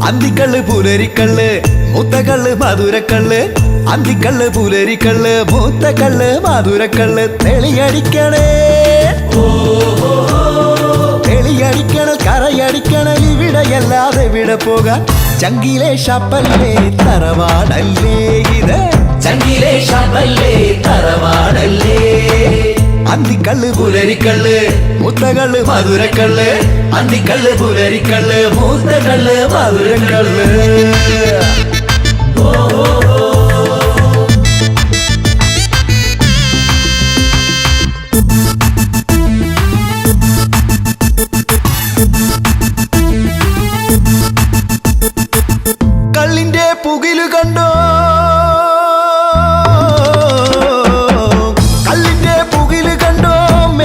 അന്തിക്കള്ള് പുലരിക്കള്ള് മൂത്തക്കള്ള് മധുരക്കള്ള് അന്തിക്കള്ള് പുലരിക്കള്ള് മൂത്തക്കള്ള് മധുരക്കള്ള് തെളിയടിക്കണേ തെളിയടിക്കണം കറയടിക്കണം ഇവിടെയല്ലാതെ ഇവിടെ പോകാൻ ചങ്കിലെ ഷപ്പല്ലേ തറവാടല്ലേ ഇത് ചങ്കിലെ ഷപ്പല്ലേ തറവാടല്ലേ അന്തിക്കള്ള് പുലരിക്കള്ള് മൂത്തകള്ള് മധുരക്കള്ള് അന്തിക്കള്ള് പുലരിക്കള്ള് മൂത്തകള്ള് മധുരക്കള്ള്